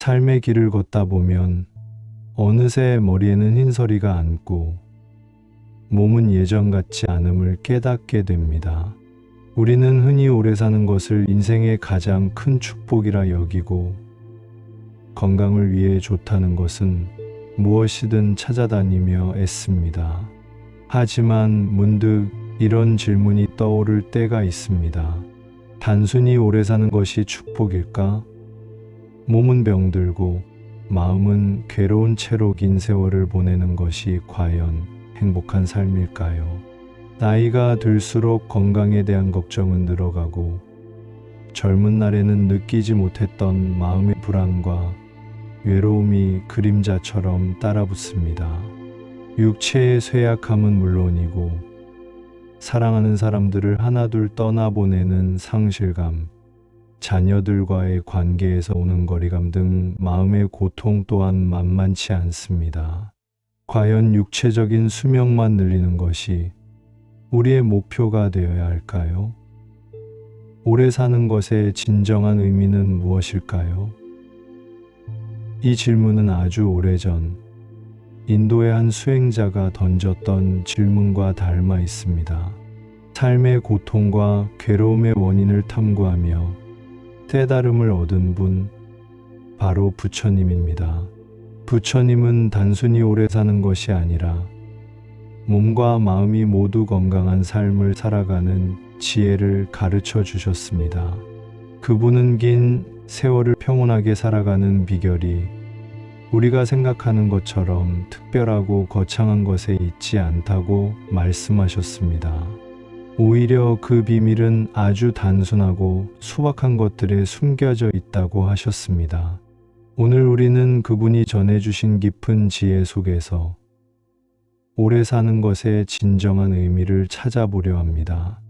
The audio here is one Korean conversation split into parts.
삶의 길을 걷다 보면 어느새 머리에는 흰서리가 앉고 몸은 예전 같지 않음을 깨닫게 됩니다. 우리는 흔히 오래 사는 것을 인생의 가장 큰 축복이라 여기고 건강을 위해 좋다는 것은 무엇이든 찾아다니며 애씁니다. 하지만 문득 이런 질문이 떠오를 때가 있습니다. 단순히 오래 사는 것이 축복일까? 몸은 병들고 마음은 괴로운 채로 긴 세월을 보내는 것이 과연 행복한 삶일까요? 나이가 들수록 건강에 대한 걱정은 늘어가고 젊은 날에는 느끼지 못했던 마음의 불안과 외로움이 그림자처럼 따라붙습니다. 육체의 쇠약함은 물론이고 사랑하는 사람들을 하나둘 떠나보내는 상실감, 자녀들과의 관계에서 오는 거리감 등 마음의 고통 또한 만만치 않습니다. 과연 육체적인 수명만 늘리는 것이 우리의 목표가 되어야 할까요? 오래 사는 것의 진정한 의미는 무엇일까요? 이 질문은 아주 오래전 인도의 한 수행자가 던졌던 질문과 닮아 있습니다. 삶의 고통과 괴로움의 원인을 탐구하며 깨달음을 얻은 분, 바로 부처님입니다. 부처님은 단순히 오래 사는 것이 아니라 몸과 마음이 모두 건강한 삶을 살아가는 지혜를 가르쳐 주셨습니다. 그분은 긴 세월을 평온하게 살아가는 비결이 우리가 생각하는 것처럼 특별하고 거창한 것에 있지 않다고 말씀하셨습니다. 오히려 그 비밀은 아주 단순하고 소박한 것들에 숨겨져 있다고 하셨습니다. 오늘 우리는 그분이 전해주신 깊은 지혜 속에서 오래 사는 것의 진정한 의미를 찾아보려 합니다.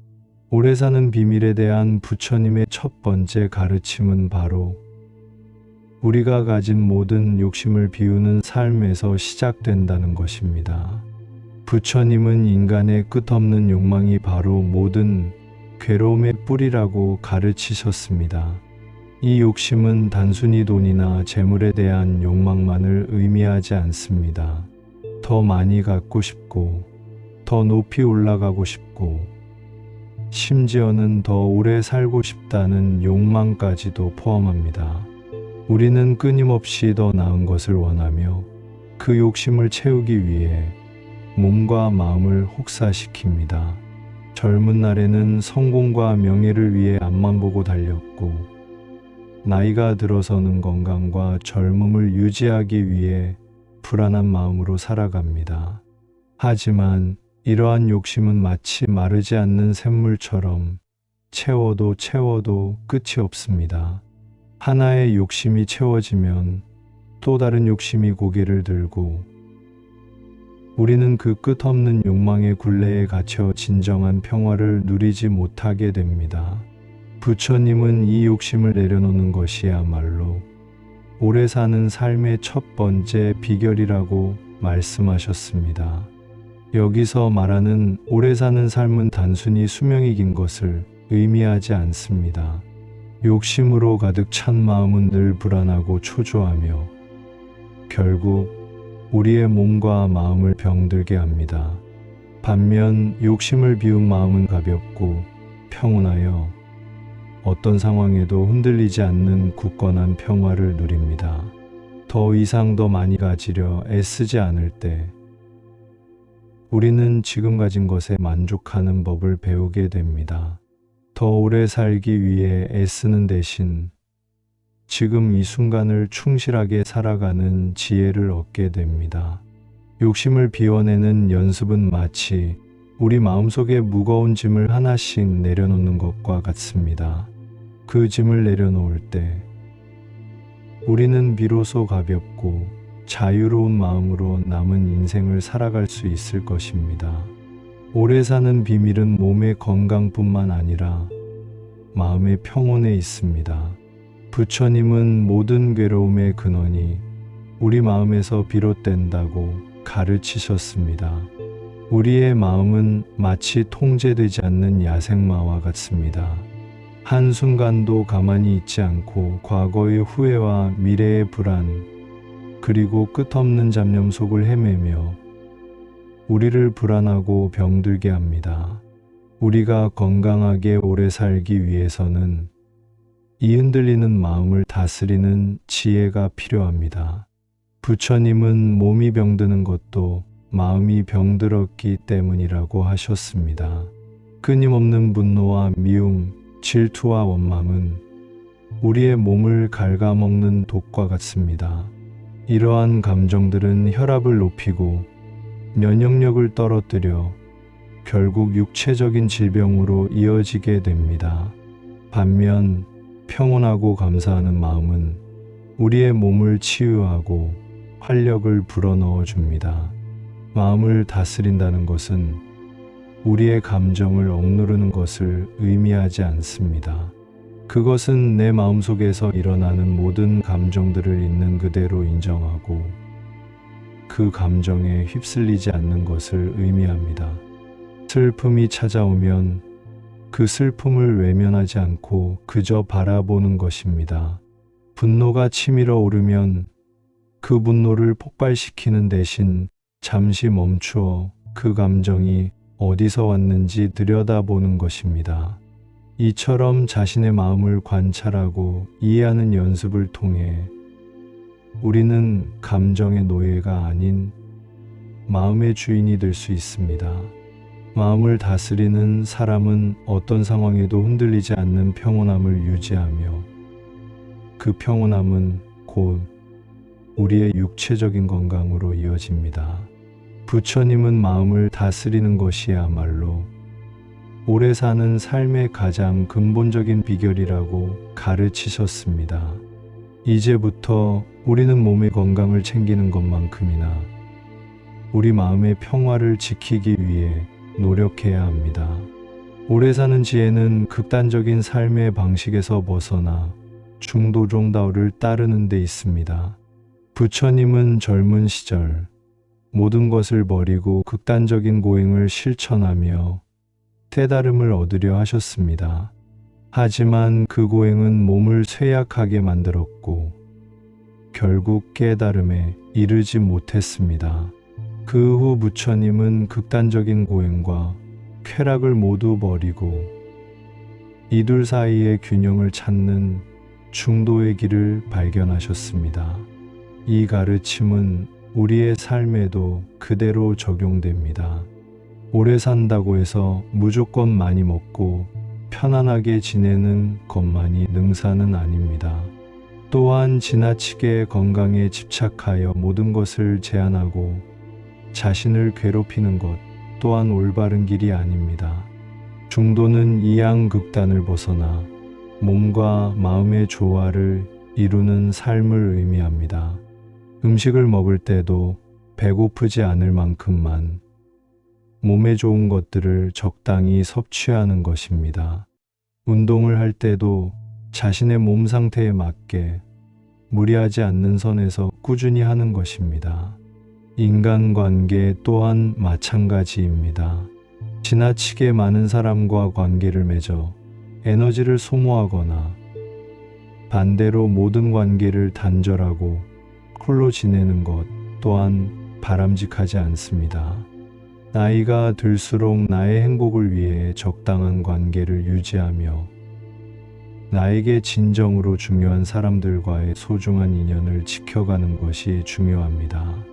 오래 사는 비밀에 대한 부처님의 첫 번째 가르침은 바로 우리가 가진 모든 욕심을 비우는 삶에서 시작된다는 것입니다. 부처님은 인간의 끝없는 욕망이 바로 모든 괴로움의 뿌리라고 가르치셨습니다. 이 욕심은 단순히 돈이나 재물에 대한 욕망만을 의미하지 않습니다. 더 많이 갖고 싶고, 더 높이 올라가고 싶고, 심지어는 더 오래 살고 싶다는 욕망까지도 포함합니다. 우리는 끊임없이 더 나은 것을 원하며 그 욕심을 채우기 위해 몸과 마음을 혹사시킵니다. 젊은 날에는 성공과 명예를 위해 앞만 보고 달렸고, 나이가 들어서는 건강과 젊음을 유지하기 위해 불안한 마음으로 살아갑니다. 하지만 이러한 욕심은 마치 마르지 않는 샘물처럼 채워도 끝이 없습니다. 하나의 욕심이 채워지면 또 다른 욕심이 고개를 들고 우리는 그 끝없는 욕망의 굴레에 갇혀 진정한 평화를 누리지 못하게 됩니다. 부처님은 이 욕심을 내려놓는 것이야말로 오래 사는 삶의 첫 번째 비결이라고 말씀하셨습니다. 여기서 말하는 오래 사는 삶은 단순히 수명이 긴 것을 의미하지 않습니다. 욕심으로 가득 찬 마음은 늘 불안하고 초조하며 결국 우리의 몸과 마음을 병들게 합니다. 반면 욕심을 비운 마음은 가볍고 평온하여 어떤 상황에도 흔들리지 않는 굳건한 평화를 누립니다. 더 이상 더 많이 가지려 애쓰지 않을 때 우리는 지금 가진 것에 만족하는 법을 배우게 됩니다. 더 오래 살기 위해 애쓰는 대신 지금 이 순간을 충실하게 살아가는 지혜를 얻게 됩니다. 욕심을 비워내는 연습은 마치 우리 마음속에 무거운 짐을 하나씩 내려놓는 것과 같습니다. 그 짐을 내려놓을 때 우리는 비로소 가볍고 자유로운 마음으로 남은 인생을 살아갈 수 있을 것입니다. 오래 사는 비밀은 몸의 건강뿐만 아니라 마음의 평온에 있습니다. 부처님은 모든 괴로움의 근원이 우리 마음에서 비롯된다고 가르치셨습니다. 우리의 마음은 마치 통제되지 않는 야생마와 같습니다. 한순간도 가만히 있지 않고 과거의 후회와 미래의 불안, 그리고 끝없는 잡념 속을 헤매며 우리를 불안하고 병들게 합니다. 우리가 건강하게 오래 살기 위해서는 이 흔들리는 마음을 다스리는 지혜가 필요합니다. 부처님은 몸이 병드는 것도 마음이 병들었기 때문이라고 하셨습니다. 끊임없는 분노와 미움, 질투와 원망은 우리의 몸을 갉아먹는 독과 같습니다. 이러한 감정들은 혈압을 높이고 면역력을 떨어뜨려 결국 육체적인 질병으로 이어지게 됩니다. 반면 평온하고 감사하는 마음은 우리의 몸을 치유하고 활력을 불어넣어 줍니다. 마음을 다스린다는 것은 우리의 감정을 억누르는 것을 의미하지 않습니다. 그것은 내 마음속에서 일어나는 모든 감정들을 있는 그대로 인정하고 그 감정에 휩쓸리지 않는 것을 의미합니다. 슬픔이 찾아오면 그 슬픔을 외면하지 않고 그저 바라보는 것입니다. 분노가 치밀어 오르면 그 분노를 폭발시키는 대신 잠시 멈추어 그 감정이 어디서 왔는지 들여다보는 것입니다. 이처럼 자신의 마음을 관찰하고 이해하는 연습을 통해 우리는 감정의 노예가 아닌 마음의 주인이 될 수 있습니다. 마음을 다스리는 사람은 어떤 상황에도 흔들리지 않는 평온함을 유지하며 그 평온함은 곧 우리의 육체적인 건강으로 이어집니다. 부처님은 마음을 다스리는 것이야말로 오래 사는 삶의 가장 근본적인 비결이라고 가르치셨습니다. 이제부터 우리는 몸의 건강을 챙기는 것만큼이나 우리 마음의 평화를 지키기 위해 노력해야 합니다. 오래 사는 지혜는 극단적인 삶의 방식에서 벗어나 중도종đạo 을 따르는 데 있습니다. 부처님은 젊은 시절 모든 것을 버리고 극단적인 고행을 실천하며 깨달음을 얻으려 하셨습니다. 하지만 그 고행은 몸을 쇠약하게 만들었고 결국 깨달음에 이르지 못했습니다. 그 후 부처님은 극단적인 고행과 쾌락을 모두 버리고 이 둘 사이의 균형을 찾는 중도의 길을 발견하셨습니다. 이 가르침은 우리의 삶에도 그대로 적용됩니다. 오래 산다고 해서 무조건 많이 먹고 편안하게 지내는 것만이 능사는 아닙니다. 또한 지나치게 건강에 집착하여 모든 것을 제한하고 자신을 괴롭히는 것 또한 올바른 길이 아닙니다. 중도는 이양극단을 벗어나 몸과 마음의 조화를 이루는 삶을 의미합니다. 음식을 먹을 때도 배고프지 않을 만큼만 몸에 좋은 것들을 적당히 섭취하는 것입니다. 운동을 할 때도 자신의 몸 상태에 맞게 무리하지 않는 선에서 꾸준히 하는 것입니다. 인간관계 또한 마찬가지입니다. 지나치게 많은 사람과 관계를 맺어 에너지를 소모하거나 반대로 모든 관계를 단절하고 홀로 지내는 것 또한 바람직하지 않습니다. 나이가 들수록 나의 행복을 위해 적당한 관계를 유지하며 나에게 진정으로 중요한 사람들과의 소중한 인연을 지켜가는 것이 중요합니다.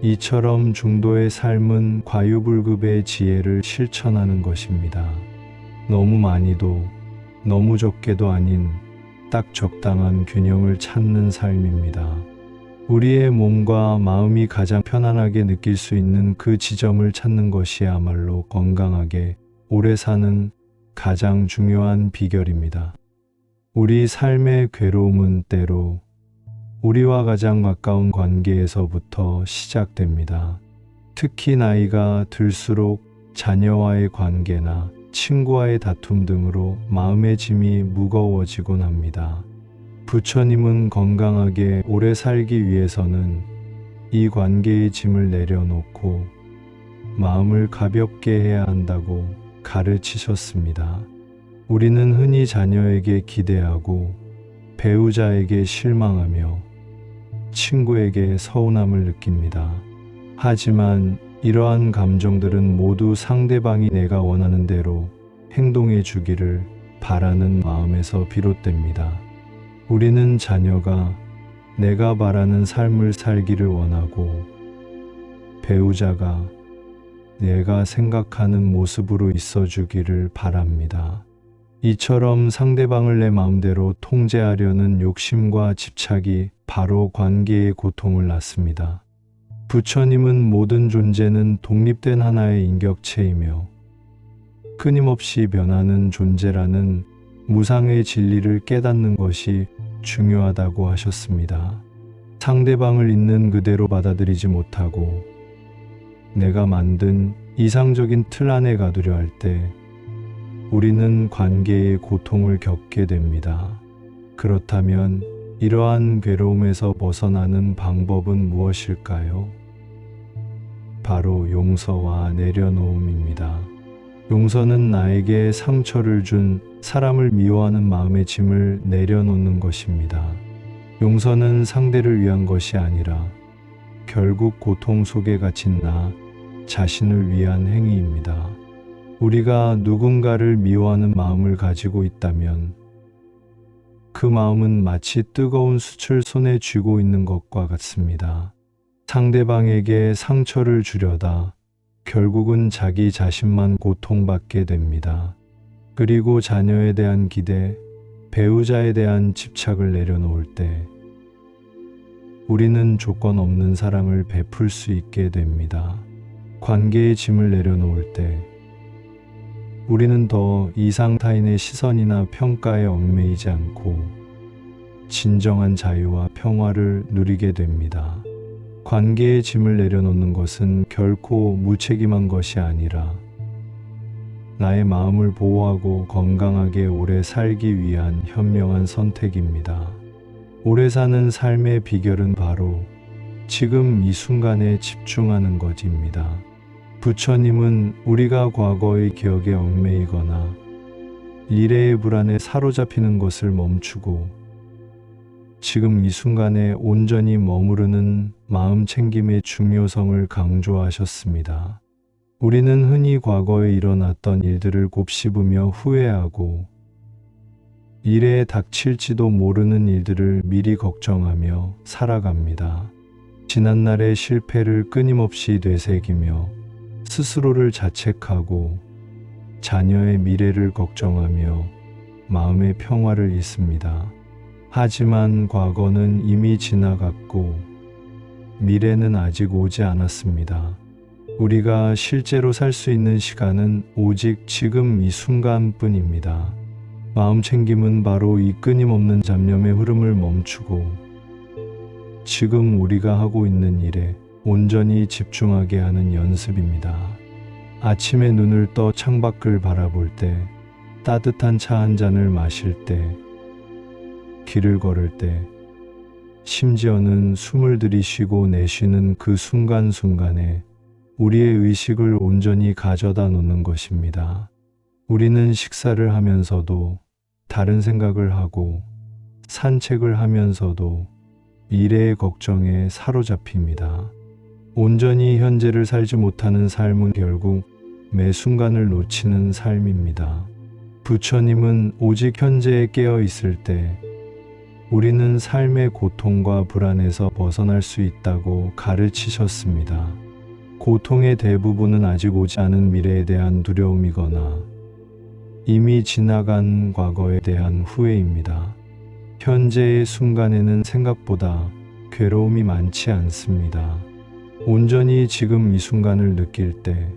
이처럼 중도의 삶은 과유불급의 지혜를 실천하는 것입니다. 너무 많이도 너무 적게도 아닌 딱 적당한 균형을 찾는 삶입니다. 우리의 몸과 마음이 가장 편안하게 느낄 수 있는 그 지점을 찾는 것이야말로 건강하게 오래 사는 가장 중요한 비결입니다. 우리 삶의 괴로움은 때로 우리와 가장 가까운 관계에서부터 시작됩니다. 특히 나이가 들수록 자녀와의 관계나 친구와의 다툼 등으로 마음의 짐이 무거워지곤 합니다. 부처님은 건강하게 오래 살기 위해서는 이 관계의 짐을 내려놓고 마음을 가볍게 해야 한다고 가르치셨습니다. 우리는 흔히 자녀에게 기대하고 배우자에게 실망하며 친구에게 서운함을 느낍니다. 하지만 이러한 감정들은 모두 상대방이 내가 원하는 대로 행동해 주기를 바라는 마음에서 비롯됩니다. 우리는 자녀가 내가 바라는 삶을 살기를 원하고 배우자가 내가 생각하는 모습으로 있어 주기를 바랍니다. 이처럼 상대방을 내 마음대로 통제하려는 욕심과 집착이 바로 관계의 고통을 낳습니다. 부처님은 모든 존재는 독립된 하나의 인격체이며 끊임없이 변하는 존재라는 무상의 진리를 깨닫는 것이 중요하다고 하셨습니다. 상대방을 있는 그대로 받아들이지 못하고 내가 만든 이상적인 틀 안에 가두려 할 때 우리는 관계의 고통을 겪게 됩니다. 그렇다면 이러한 괴로움에서 벗어나는 방법은 무엇일까요? 바로 용서와 내려놓음입니다. 용서는 나에게 상처를 준 사람을 미워하는 마음의 짐을 내려놓는 것입니다. 용서는 상대를 위한 것이 아니라 결국 고통 속에 갇힌 나 자신을 위한 행위입니다. 우리가 누군가를 미워하는 마음을 가지고 있다면 그 마음은 마치 뜨거운 숯을 손에 쥐고 있는 것과 같습니다. 상대방에게 상처를 주려다 결국은 자기 자신만 고통받게 됩니다. 그리고 자녀에 대한 기대, 배우자에 대한 집착을 내려놓을 때 우리는 조건 없는 사랑을 베풀 수 있게 됩니다. 관계의 짐을 내려놓을 때 우리는 더 이상 타인의 시선이나 평가에 얽매이지 않고 진정한 자유와 평화를 누리게 됩니다. 관계의 짐을 내려놓는 것은 결코 무책임한 것이 아니라 나의 마음을 보호하고 건강하게 오래 살기 위한 현명한 선택입니다. 오래 사는 삶의 비결은 바로 지금 이 순간에 집중하는 것입니다. 부처님은 우리가 과거의 기억에 얽매이거나 미래의 불안에 사로잡히는 것을 멈추고 지금 이 순간에 온전히 머무르는 마음 챙김의 중요성을 강조하셨습니다. 우리는 흔히 과거에 일어났던 일들을 곱씹으며 후회하고 미래에 닥칠지도 모르는 일들을 미리 걱정하며 살아갑니다. 지난날의 실패를 끊임없이 되새기며 스스로를 자책하고 자녀의 미래를 걱정하며 마음의 평화를 잃습니다. 하지만 과거는 이미 지나갔고 미래는 아직 오지 않았습니다. 우리가 실제로 살 수 있는 시간은 오직 지금 이 순간뿐입니다. 마음 챙김은 바로 이 끊임없는 잡념의 흐름을 멈추고 지금 우리가 하고 있는 일에 온전히 집중하게 하는 연습입니다. 아침에 눈을 떠 창밖을 바라볼 때, 따뜻한 차 한 잔을 마실 때, 길을 걸을 때, 심지어는 숨을 들이쉬고 내쉬는 그 순간순간에 우리의 의식을 온전히 가져다 놓는 것입니다. 우리는 식사를 하면서도 다른 생각을 하고 산책을 하면서도 미래의 걱정에 사로잡힙니다. 온전히 현재를 살지 못하는 삶은 결국 매 순간을 놓치는 삶입니다. 부처님은 오직 현재에 깨어 있을 때 우리는 삶의 고통과 불안에서 벗어날 수 있다고 가르치셨습니다. 고통의 대부분은 아직 오지 않은 미래에 대한 두려움이거나 이미 지나간 과거에 대한 후회입니다. 현재의 순간에는 생각보다 괴로움이 많지 않습니다. 온전히 지금 이 순간을 느낄 때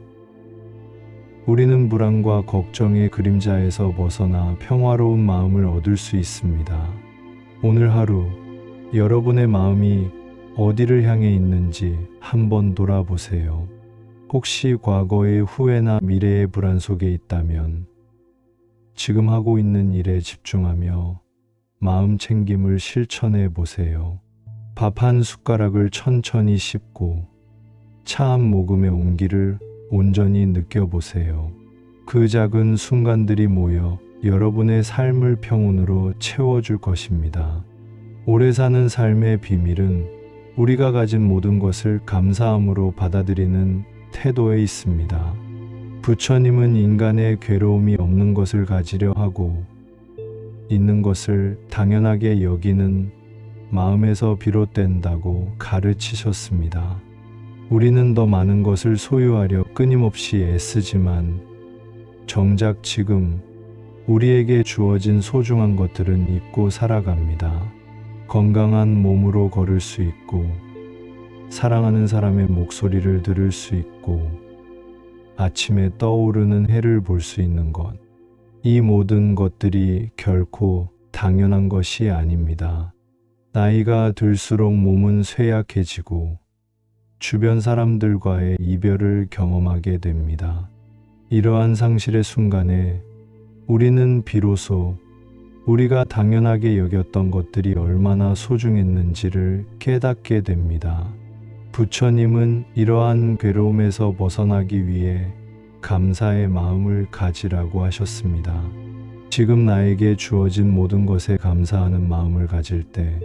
우리는 불안과 걱정의 그림자에서 벗어나 평화로운 마음을 얻을 수 있습니다. 오늘 하루 여러분의 마음이 어디를 향해 있는지 한번 돌아보세요. 혹시 과거의 후회나 미래의 불안 속에 있다면 지금 하고 있는 일에 집중하며 마음 챙김을 실천해 보세요. 밥 한 숟가락을 천천히 씹고 차 한 모금의 온기를 온전히 느껴보세요. 그 작은 순간들이 모여 여러분의 삶을 평온으로 채워줄 것입니다. 오래 사는 삶의 비밀은 우리가 가진 모든 것을 감사함으로 받아들이는 태도에 있습니다. 부처님은 인간의 괴로움이 없는 것을 가지려 하고 있는 것을 당연하게 여기는 마음에서 비롯된다고 가르치셨습니다. 우리는 더 많은 것을 소유하려 끊임없이 애쓰지만 정작 지금 우리에게 주어진 소중한 것들은 잊고 살아갑니다. 건강한 몸으로 걸을 수 있고, 사랑하는 사람의 목소리를 들을 수 있고, 아침에 떠오르는 해를 볼 수 있는 것. 이 모든 것들이 결코 당연한 것이 아닙니다. 나이가 들수록 몸은 쇠약해지고 주변 사람들과의 이별을 경험하게 됩니다. 이러한 상실의 순간에 우리는 비로소 우리가 당연하게 여겼던 것들이 얼마나 소중했는지를 깨닫게 됩니다. 부처님은 이러한 괴로움에서 벗어나기 위해 감사의 마음을 가지라고 하셨습니다. 지금 나에게 주어진 모든 것에 감사하는 마음을 가질 때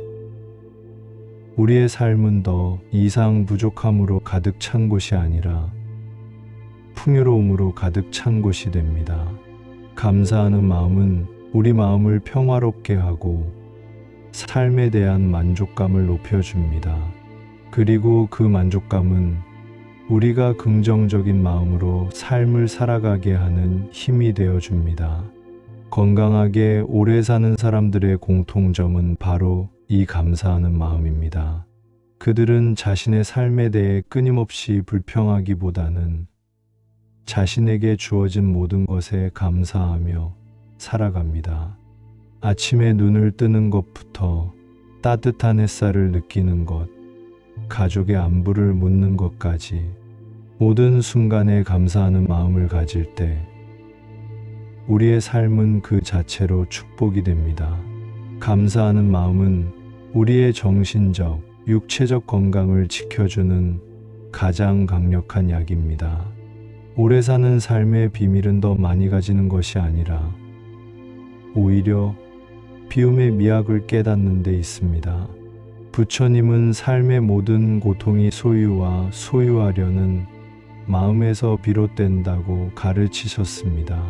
우리의 삶은 더 이상 부족함으로 가득 찬 곳이 아니라 풍요로움으로 가득 찬 곳이 됩니다. 감사하는 마음은 우리 마음을 평화롭게 하고 삶에 대한 만족감을 높여줍니다. 그리고 그 만족감은 우리가 긍정적인 마음으로 삶을 살아가게 하는 힘이 되어줍니다. 건강하게 오래 사는 사람들의 공통점은 바로 이 감사하는 마음입니다. 그들은 자신의 삶에 대해 끊임없이 불평하기보다는 자신에게 주어진 모든 것에 감사하며 살아갑니다. 아침에 눈을 뜨는 것부터 따뜻한 햇살을 느끼는 것, 가족의 안부를 묻는 것까지 모든 순간에 감사하는 마음을 가질 때 우리의 삶은 그 자체로 축복이 됩니다. 감사하는 마음은 우리의 정신적, 육체적 건강을 지켜주는 가장 강력한 약입니다. 오래 사는 삶의 비밀은 더 많이 가지는 것이 아니라 오히려 비움의 미학을 깨닫는 데 있습니다. 부처님은 삶의 모든 고통이 소유와 소유하려는 마음에서 비롯된다고 가르치셨습니다.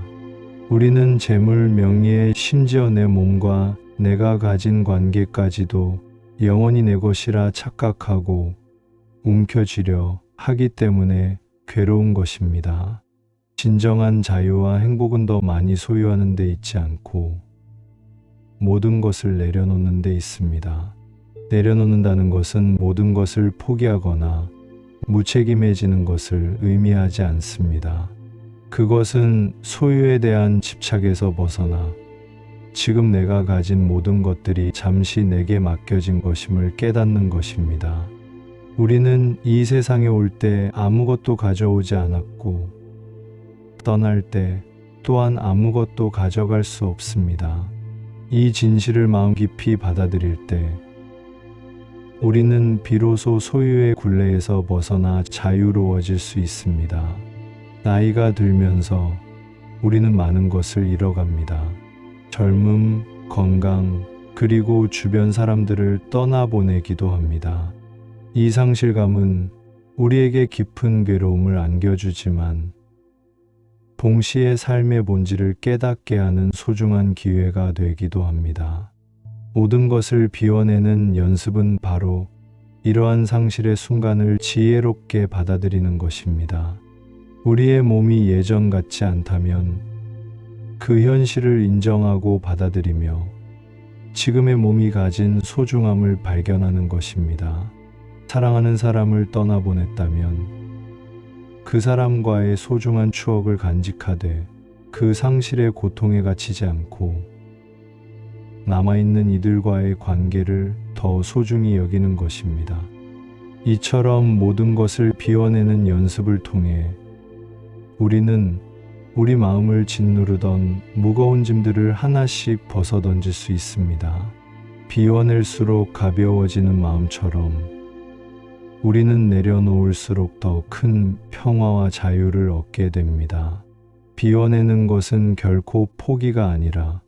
우리는 재물, 명예, 심지어 내 몸과 내가 가진 관계까지도 영원히 내 것이라 착각하고 움켜쥐려 하기 때문에 괴로운 것입니다. 진정한 자유와 행복은 더 많이 소유하는 데 있지 않고 모든 것을 내려놓는 데 있습니다. 내려놓는다는 것은 모든 것을 포기하거나 무책임해지는 것을 의미하지 않습니다. 그것은 소유에 대한 집착에서 벗어나 지금 내가 가진 모든 것들이 잠시 내게 맡겨진 것임을 깨닫는 것입니다. 우리는 이 세상에 올 때 아무것도 가져오지 않았고 떠날 때 또한 아무것도 가져갈 수 없습니다. 이 진실을 마음 깊이 받아들일 때 우리는 비로소 소유의 굴레에서 벗어나 자유로워질 수 있습니다. 나이가 들면서 우리는 많은 것을 잃어갑니다. 젊음, 건강, 그리고 주변 사람들을 떠나보내기도 합니다. 이 상실감은 우리에게 깊은 괴로움을 안겨주지만 동시에 삶의 본질을 깨닫게 하는 소중한 기회가 되기도 합니다. 모든 것을 비워내는 연습은 바로 이러한 상실의 순간을 지혜롭게 받아들이는 것입니다. 우리의 몸이 예전 같지 않다면 그 현실을 인정하고 받아들이며 지금의 몸이 가진 소중함을 발견하는 것입니다. 사랑하는 사람을 떠나보냈다면 그 사람과의 소중한 추억을 간직하되 그 상실의 고통에 갇히지 않고 남아있는 이들과의 관계를 더 소중히 여기는 것입니다. 이처럼 모든 것을 비워내는 연습을 통해 우리는 우리 마음을 짓누르던 무거운 짐들을 하나씩 벗어던질 수 있습니다. 비워낼수록 가벼워지는 마음처럼 우리는 내려놓을수록 더 큰 평화와 자유를 얻게 됩니다. 비워내는 것은 결코 포기가 아니라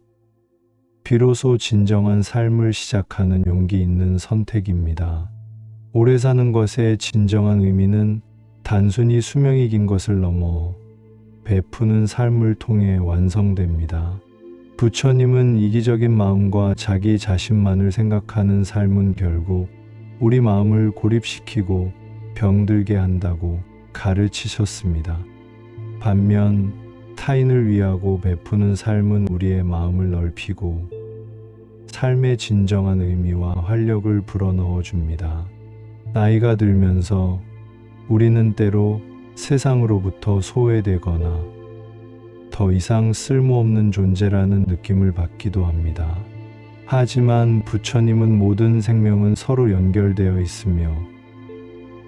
비로소 진정한 삶을 시작하는 용기 있는 선택입니다. 오래 사는 것의 진정한 의미는 단순히 수명이 긴 것을 넘어 베푸는 삶을 통해 완성됩니다. 부처님은 이기적인 마음과 자기 자신만을 생각하는 삶은 결국 우리 마음을 고립시키고 병들게 한다고 가르치셨습니다. 반면 타인을 위하고 베푸는 삶은 우리의 마음을 넓히고 삶의 진정한 의미와 활력을 불어넣어 줍니다. 나이가 들면서 우리는 때로 세상으로부터 소외되거나 더 이상 쓸모없는 존재라는 느낌을 받기도 합니다. 하지만 부처님은 모든 생명은 서로 연결되어 있으며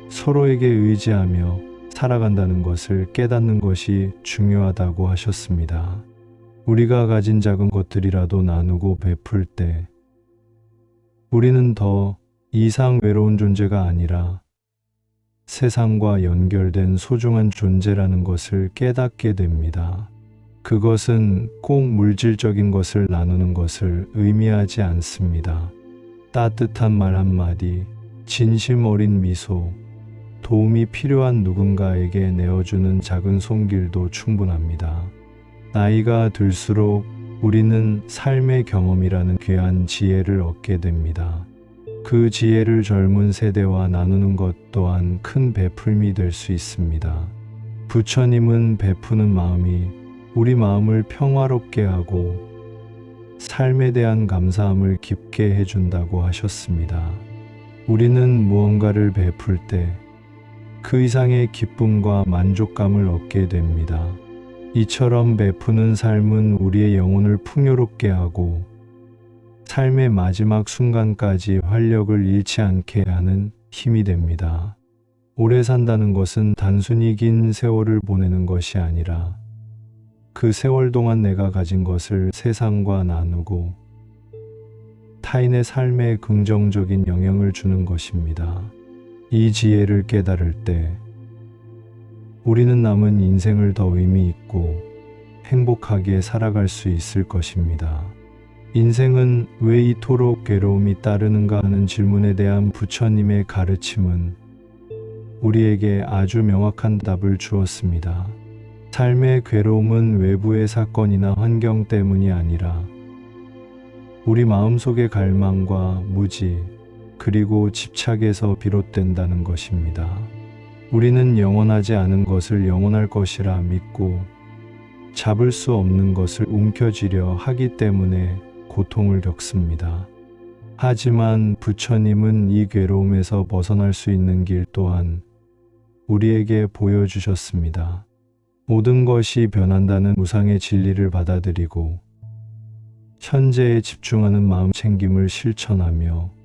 서로에게 의지하며 살아간다는 것을 깨닫는 것이 중요하다고 하셨습니다. 우리가 가진 작은 것들이라도 나누고 베풀 때 우리는 더 이상 외로운 존재가 아니라 세상과 연결된 소중한 존재라는 것을 깨닫게 됩니다. 그것은 꼭 물질적인 것을 나누는 것을 의미하지 않습니다. 따뜻한 말 한마디, 진심 어린 미소, 도움이 필요한 누군가에게 내어주는 작은 손길도 충분합니다. 나이가 들수록 우리는 삶의 경험이라는 귀한 지혜를 얻게 됩니다. 그 지혜를 젊은 세대와 나누는 것 또한 큰 베풀미 될 수 있습니다. 부처님은 베푸는 마음이 우리 마음을 평화롭게 하고 삶에 대한 감사함을 깊게 해준다고 하셨습니다. 우리는 무언가를 베풀 때 그 이상의 기쁨과 만족감을 얻게 됩니다. 이처럼 베푸는 삶은 우리의 영혼을 풍요롭게 하고 삶의 마지막 순간까지 활력을 잃지 않게 하는 힘이 됩니다. 오래 산다는 것은 단순히 긴 세월을 보내는 것이 아니라 그 세월 동안 내가 가진 것을 세상과 나누고 타인의 삶에 긍정적인 영향을 주는 것입니다. 이 지혜를 깨달을 때 우리는 남은 인생을 더 의미 있고 행복하게 살아갈 수 있을 것입니다. 인생은 왜 이토록 괴로움이 따르는가 하는 질문에 대한 부처님의 가르침은 우리에게 아주 명확한 답을 주었습니다. 삶의 괴로움은 외부의 사건이나 환경 때문이 아니라 우리 마음속의 갈망과 무지, 그리고 집착에서 비롯된다는 것입니다. 우리는 영원하지 않은 것을 영원할 것이라 믿고 잡을 수 없는 것을 움켜쥐려 하기 때문에 고통을 겪습니다. 하지만 부처님은 이 괴로움에서 벗어날 수 있는 길 또한 우리에게 보여주셨습니다. 모든 것이 변한다는 무상의 진리를 받아들이고 현재에 집중하는 마음 챙김을 실천하며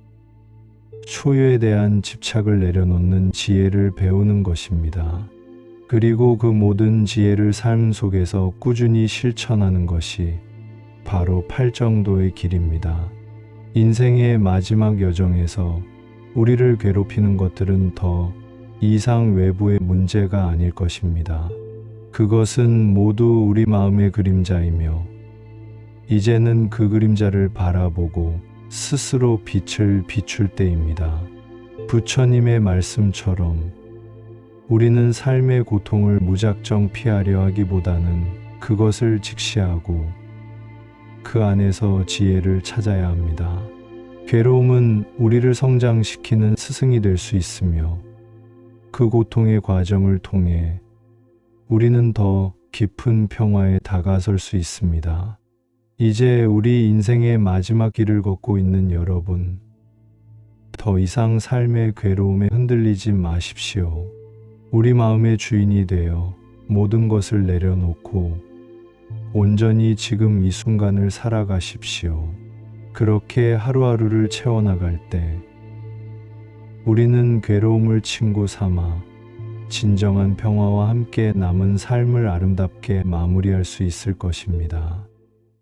초유에 대한 집착을 내려놓는 지혜를 배우는 것입니다. 그리고 그 모든 지혜를 삶 속에서 꾸준히 실천하는 것이 바로 팔정도의 길입니다. 인생의 마지막 여정에서 우리를 괴롭히는 것들은 더 이상 외부의 문제가 아닐 것입니다. 그것은 모두 우리 마음의 그림자이며 이제는 그 그림자를 바라보고 스스로 빛을 비출 때입니다. 부처님의 말씀처럼 우리는 삶의 고통을 무작정 피하려 하기보다는 그것을 직시하고 그 안에서 지혜를 찾아야 합니다. 괴로움은 우리를 성장시키는 스승이 될 수 있으며 그 고통의 과정을 통해 우리는 더 깊은 평화에 다가설 수 있습니다. 이제 우리 인생의 마지막 길을 걷고 있는 여러분, 더 이상 삶의 괴로움에 흔들리지 마십시오. 우리 마음의 주인이 되어 모든 것을 내려놓고 온전히 지금 이 순간을 살아가십시오. 그렇게 하루하루를 채워나갈 때 우리는 괴로움을 친구 삼아 진정한 평화와 함께 남은 삶을 아름답게 마무리할 수 있을 것입니다.